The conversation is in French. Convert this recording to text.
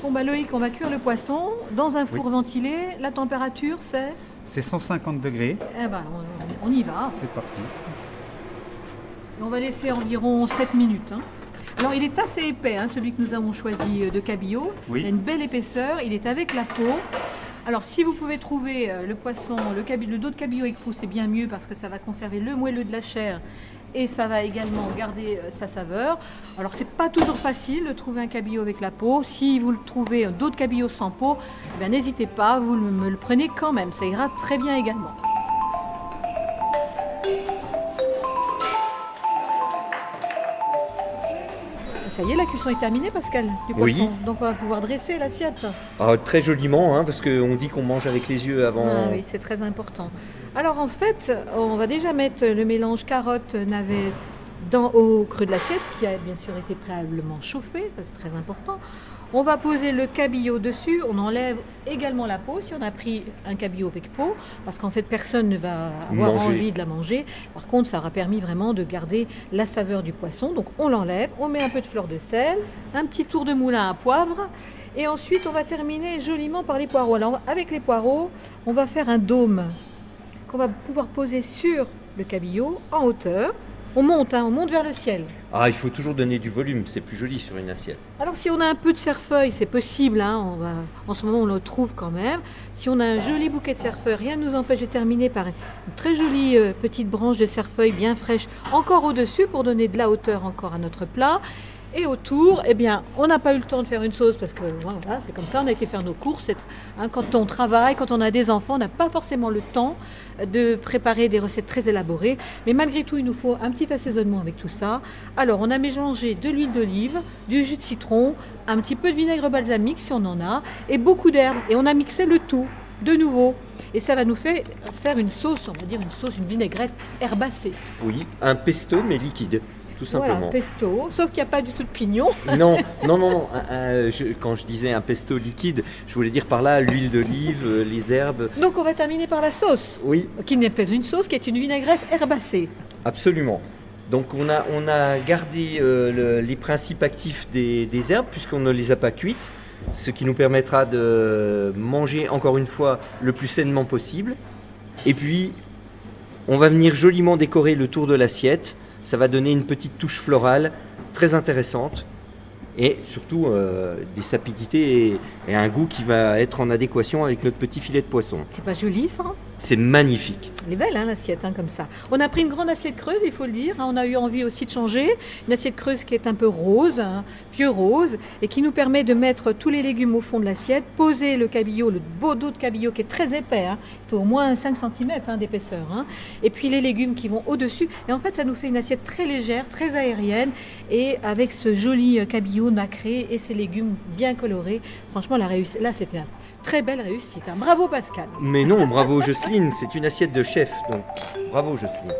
Bon bah Loïc, on va cuire le poisson dans un four ventilé. La température c'est C'est 150 degrés. Eh ben, on y va. C'est parti. On va laisser environ 7 minutes. Hein. Alors il est assez épais, hein, celui que nous avons choisi de cabillaud. Oui. Il a une belle épaisseur, il est avec la peau. Alors si vous pouvez trouver le poisson, le dos de cabillaud avec peau, c'est bien mieux parce que ça va conserver le moelleux de la chair et ça va également garder sa saveur. Alors c'est pas toujours facile de trouver un cabillaud avec la peau. Si vous le trouvez un dos de cabillaud sans peau, eh bien, n'hésitez pas, vous me le prenez quand même, ça ira très bien également. Ça y est, la cuisson est terminée, Pascal, du poisson. Oui. Donc on va pouvoir dresser l'assiette. Ah, très joliment, hein, parce qu'on dit qu'on mange avec les yeux avant. Ah oui, c'est très important. Alors en fait, on va déjà mettre le mélange carotte, navet au creux de l'assiette, qui a bien sûr été préalablement chauffé, ça c'est très important. On va poser le cabillaud dessus, on enlève également la peau si on a pris un cabillaud avec peau, parce qu'en fait personne ne va avoir envie de la manger. Par contre, ça aura permis vraiment de garder la saveur du poisson. Donc on l'enlève, on met un peu de fleur de sel, un petit tour de moulin à poivre, et ensuite on va terminer joliment par les poireaux. Alors avec les poireaux, on va faire un dôme qu'on va pouvoir poser sur le cabillaud en hauteur. On monte vers le ciel. Ah, il faut toujours donner du volume, c'est plus joli sur une assiette. Alors si on a un peu de cerfeuil, c'est possible, hein, en ce moment on le trouve quand même. Si on a un joli bouquet de cerfeuil, rien ne nous empêche de terminer par une très jolie petite branche de cerfeuil bien fraîche, encore au-dessus pour donner de la hauteur encore à notre plat. Et autour, eh bien, on n'a pas eu le temps de faire une sauce parce que voilà, c'est comme ça, on a été faire nos courses. Quand on travaille, quand on a des enfants, on n'a pas forcément le temps de préparer des recettes très élaborées. Mais malgré tout, il nous faut un petit assaisonnement avec tout ça. Alors, on a mélangé de l'huile d'olive, du jus de citron, un petit peu de vinaigre balsamique si on en a, et beaucoup d'herbes. Et on a mixé le tout de nouveau. Et ça va nous faire une sauce, on va dire une vinaigrette herbacée. Oui, un pesto mais liquide. Tout simplement. Voilà, pesto, sauf qu'il n'y a pas du tout de pignon. Non. Quand je disais un pesto liquide, je voulais dire par là l'huile d'olive, les herbes. Donc on va terminer par la sauce. Oui. Qui n'est pas une sauce, qui est une vinaigrette herbacée. Absolument. Donc on a gardé les principes actifs des herbes puisqu'on ne les a pas cuites, ce qui nous permettra de manger encore une fois le plus sainement possible. Et puis on va venir joliment décorer le tour de l'assiette. Ça va donner une petite touche florale très intéressante et surtout des sapidités et un goût qui va être en adéquation avec notre petit filet de poisson. C'est pas joli ça? C'est magnifique. Elle est belle l'assiette comme ça. On a pris une grande assiette creuse, il faut le dire. On a eu envie aussi de changer. Une assiette creuse qui est un peu rose, vieux rose, et qui nous permet de mettre tous les légumes au fond de l'assiette, poser le cabillaud, le beau dos de cabillaud qui est très épais. Il faut au moins 5 cm d'épaisseur. Et puis les légumes qui vont au-dessus. Et en fait, ça nous fait une assiette très légère, très aérienne, et avec ce joli cabillaud nacré et ces légumes bien colorés. Franchement, la réussite, là, c'était une très belle réussite. Bravo Pascal. Mais non, bravo Jocelyne, c'est une assiette de chef, donc bravo Jocelyne.